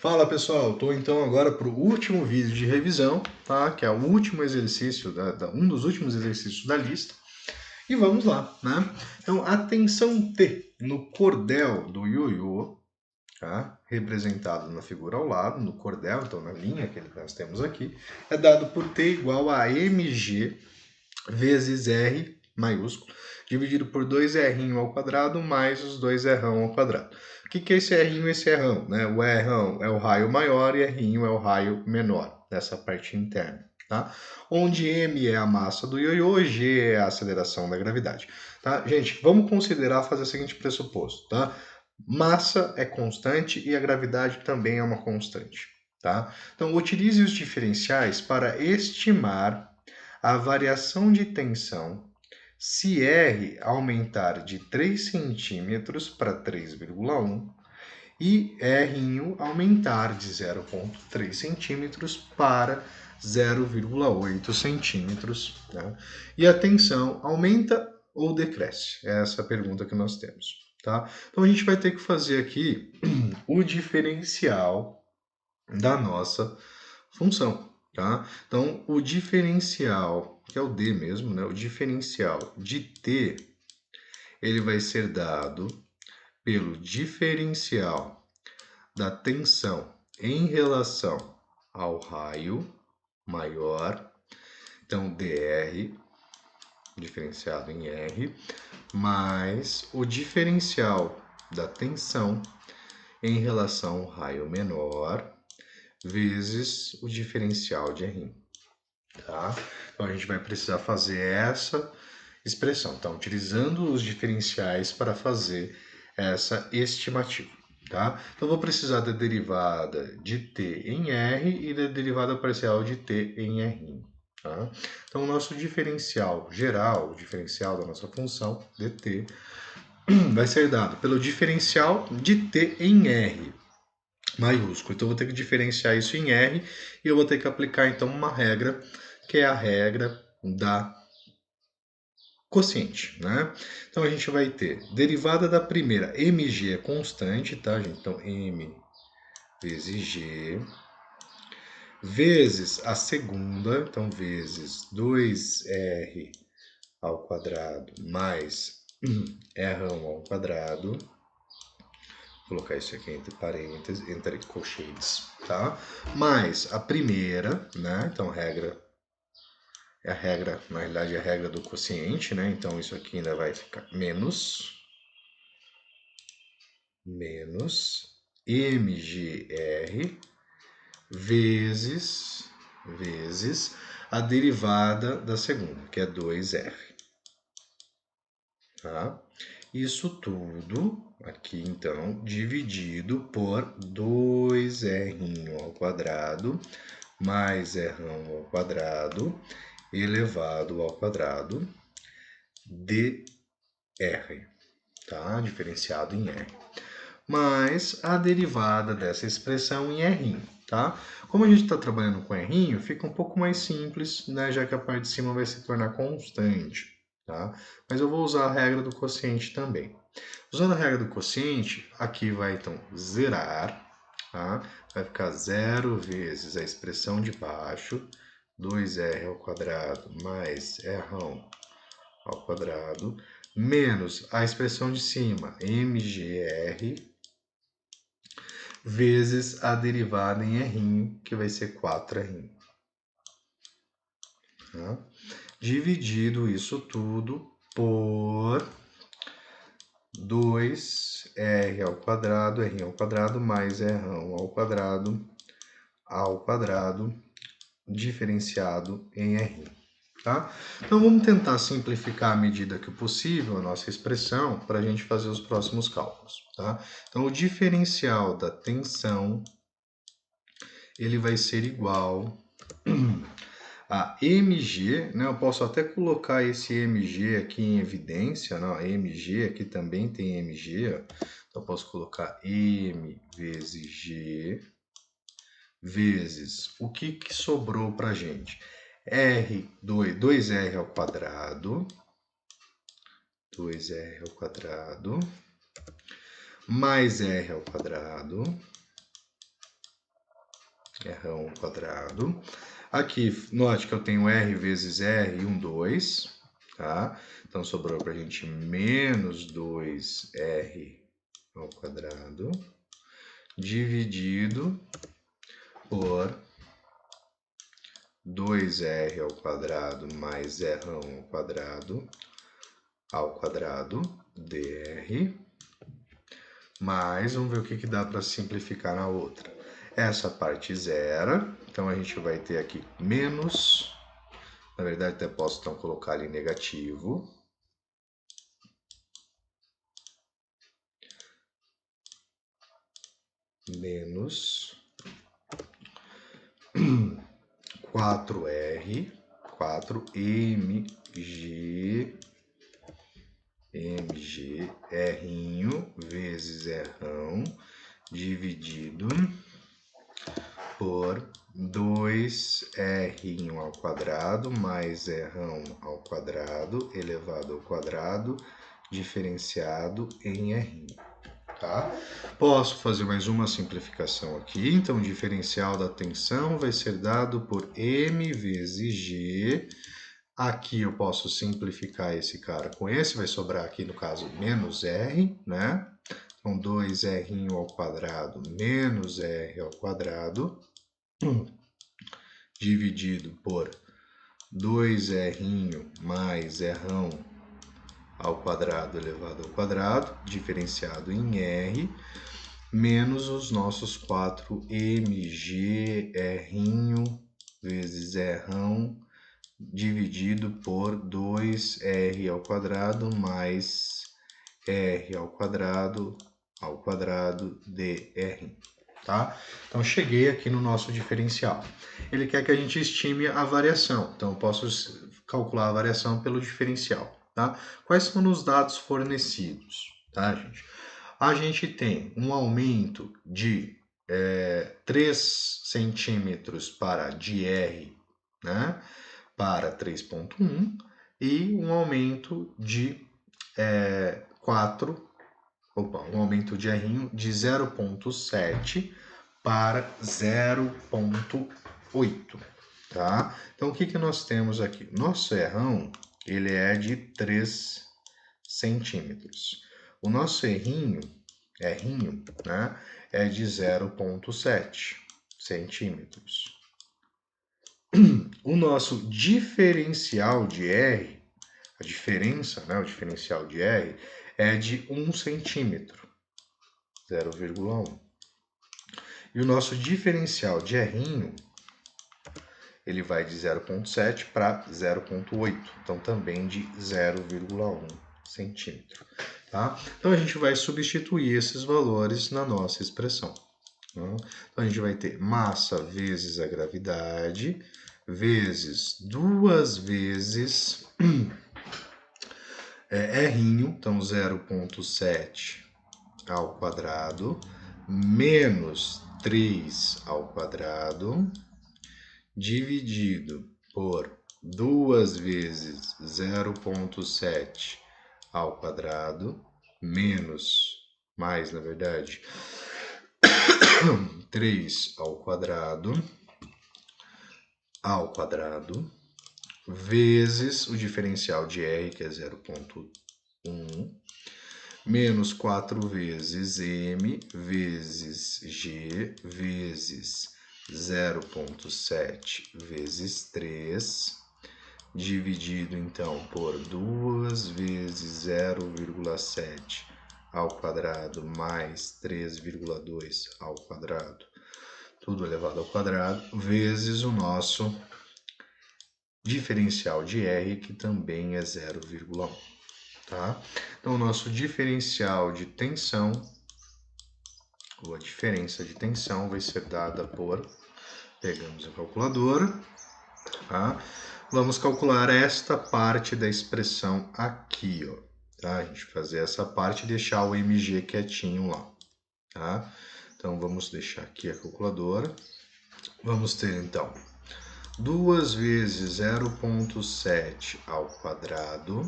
Fala pessoal, estou então agora para o último vídeo de revisão, tá? Que é o último exercício, um dos últimos exercícios da lista. E vamos lá, né? Então, a tensão T no cordel do ioiô, tá? Representado na figura ao lado, no cordel, então na linha que nós temos aqui, é dado por T igual a mg vezes R maiúsculo, dividido por 2R ao quadrado mais os 2R ao quadrado. O que é esse R e esse R? Né? O R é o raio maior e R é o raio menor, dessa parte interna. Tá? Onde M é a massa do ioiô, G é a aceleração da gravidade. Tá? Gente, vamos considerar fazer o seguinte pressuposto. Tá? Massa é constante e a gravidade também é uma constante. Tá? Então, utilize os diferenciais para estimar a variação de tensão se R aumentar de 3 centímetros para 3,1 e R aumentar de 0,3 centímetros para 0,8 centímetros. Né? E a tensão aumenta ou decresce? É essa a pergunta que nós temos. Tá? Então a gente vai ter que fazer aqui o diferencial da nossa função. Tá? Então, o diferencial, que é o D mesmo, né? O diferencial de T, ele vai ser dado pelo diferencial da tensão em relação ao raio maior, então dr, diferenciado em R, mais o diferencial da tensão em relação ao raio menor, vezes o diferencial de R. Tá? Então a gente vai precisar fazer essa expressão, tá? Utilizando os diferenciais para fazer essa estimativa. Tá? Então vou precisar da derivada de t em r e da derivada parcial de t em r. Tá? Então o nosso diferencial geral, o diferencial da nossa função dt, vai ser dado pelo diferencial de t em r maiúsculo. Então eu vou ter que diferenciar isso em r e eu vou ter que aplicar então uma regra, que é a regra da quociente, né? Então a gente vai ter derivada da primeira, mg é constante, tá, gente? Então m vezes g, vezes a segunda, então vezes 2r ao quadrado mais r ao quadrado. Vou colocar isso aqui entre parênteses, entre colchetes, tá? Mais a primeira, né? Então regra é a regra, na realidade é a regra do quociente, né? Então isso aqui ainda vai ficar menos mgr vezes a derivada da segunda, que é 2r. Tá? Isso tudo aqui, então, dividido por 2r ao quadrado mais r ao quadrado elevado ao quadrado dr, tá? Diferenciado em r. Mais a derivada dessa expressão em r, tá? Como a gente está trabalhando com r, fica um pouco mais simples, né? Já que a parte de cima vai se tornar constante, tá? Mas eu vou usar a regra do quociente também. Usando a regra do quociente, aqui vai então zerar, tá? Vai ficar 0 vezes a expressão de baixo, 2r ao quadrado mais r ao quadrado, menos a expressão de cima, mgr, vezes a derivada em r, que vai ser 4r. Tá? Dividido isso tudo por 2r ao quadrado, r ao quadrado, mais r ao quadrado, diferenciado em r. Tá? Então vamos tentar simplificar à medida que possível a nossa expressão para a gente fazer os próximos cálculos. Tá? Então o diferencial da tensão ele vai ser igual a mg, né? Eu posso até colocar esse mg aqui em evidência, não? Mg aqui também tem mg, ó. Então eu posso colocar m vezes g vezes o que sobrou para gente? 2r ao quadrado, 2r ao quadrado, mais r ao quadrado, R ao quadrado. Aqui, note que eu tenho R vezes R, 2, tá? Então, sobrou para a gente menos 2R ao quadrado, dividido por 2R ao quadrado mais R ao quadrado, dr, mais, vamos ver o que dá para simplificar na outra. Essa parte zero, então a gente vai ter aqui menos, na verdade até posso então colocar ali negativo, menos 4R, 4mg, R vezes R dividido por 2R ao quadrado mais R ao quadrado elevado ao quadrado diferenciado em R. Tá? Posso fazer mais uma simplificação aqui, então o diferencial da tensão vai ser dado por M vezes G. Aqui eu posso simplificar esse cara com esse, vai sobrar aqui no caso menos R, né? Então 2R ao quadrado menos R ao quadrado, dividido por 2R mais R ao quadrado elevado ao quadrado, diferenciado em R, menos os nossos 4mg R vezes R dividido por 2R ao quadrado mais R ao quadrado dr. Tá? Então, cheguei aqui no nosso diferencial. Ele quer que a gente estime a variação, então eu posso calcular a variação pelo diferencial. Tá? Quais são os dados fornecidos? Tá, gente? A gente tem um aumento de 3 centímetros para dr, né, para 3,1 e um aumento de um aumento de R de 0,7 para 0,8, tá? Então, o que nós temos aqui? Nosso R ele é de 3 centímetros. O nosso R, né, é de 0,7 centímetros. O nosso diferencial de R, a diferença, né, o diferencial de R, é de 1 centímetro, 0,1. E o nosso diferencial de R, ele vai de 0,7 para 0,8, então também de 0,1 centímetro. Tá? Então a gente vai substituir esses valores na nossa expressão. Então a gente vai ter massa vezes a gravidade, vezes 2 vezes R, então 0,7 ao quadrado, menos 3 ao quadrado, dividido por 2 vezes 0,7 ao quadrado, menos, mais na verdade, 3 ao quadrado, vezes o diferencial de R, que é 0,1, menos 4 vezes M vezes G vezes 0,7 vezes 3, dividido então por 2 vezes 0,7 ao quadrado mais 3,2 ao quadrado, tudo elevado ao quadrado, vezes o nosso diferencial de R, que também é 0,1. Tá? Então, o nosso diferencial de tensão, ou a diferença de tensão, vai ser dada por, pegamos a calculadora, tá? Vamos calcular esta parte da expressão aqui, ó, tá? A gente fazer essa parte e deixar o mg quietinho lá, tá? Então, vamos deixar aqui a calculadora. Vamos ter, então, 2 vezes 0,7 ao quadrado,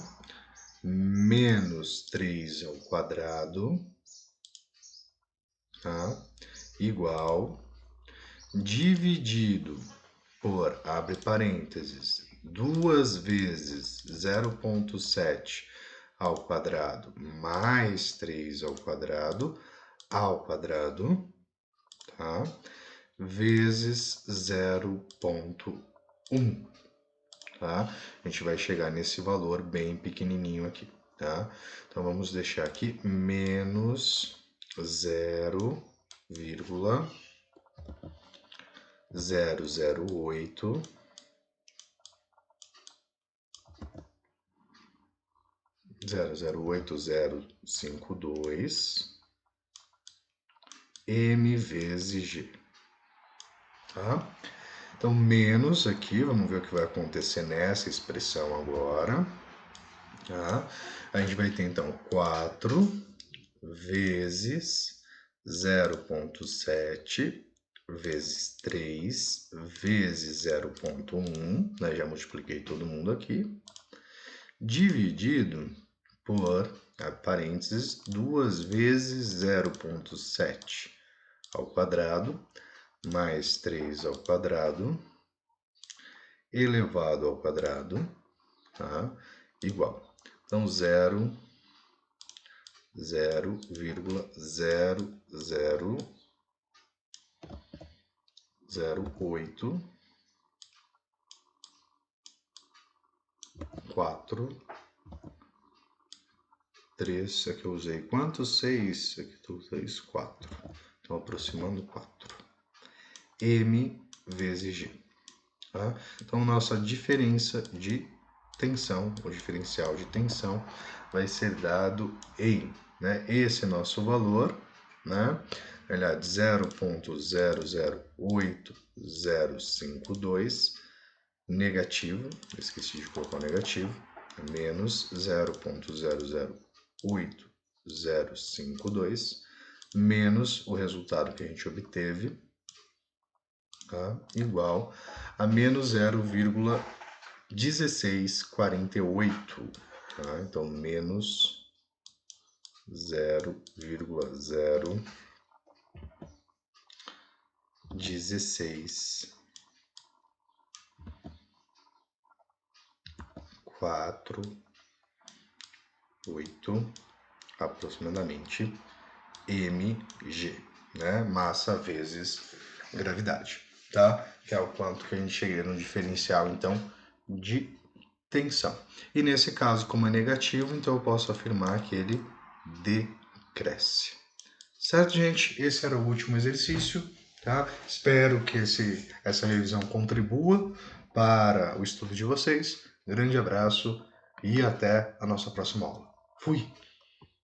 menos 3 ao quadrado, tá? Igual dividido por, abre parênteses, 2 vezes 0,7 ao quadrado mais 3 ao quadrado, tá? Vezes 0,1, tá? A gente vai chegar nesse valor bem pequenininho aqui, tá? Então, vamos deixar aqui menos 0,008 0,08052 m vezes g, tá? Então, menos aqui, vamos ver o que vai acontecer nessa expressão agora, tá? A gente vai ter, então, 4 vezes 0,7 vezes 3 vezes 0,1, né? Já multipliquei todo mundo aqui, dividido por, parênteses, 2 vezes 0,7 ao quadrado mais 3 ao quadrado elevado ao quadrado, tá? Igual. Então, 0,00843, aqui eu usei quantos? 6, aqui eu usei 4. Então, aproximando 4. M vezes G. Tá? Então, nossa diferença de tensão, o diferencial de tensão, vai ser dado em, né, esse nosso valor, né, de 0,008052 negativo, esqueci de colocar o negativo, menos 0,008052 menos o resultado que a gente obteve, tá? Igual a menos 0,1648, tá? Então, menos 0,1648 aproximadamente mg, né? Massa vezes gravidade, tá? Que é o quanto que a gente chega no diferencial, então, de tensão. E nesse caso, como é negativo, então eu posso afirmar que ele decresce. Certo, gente? Esse era o último exercício, tá? Espero que essa revisão contribua para o estudo de vocês. Grande abraço e até a nossa próxima aula. Fui!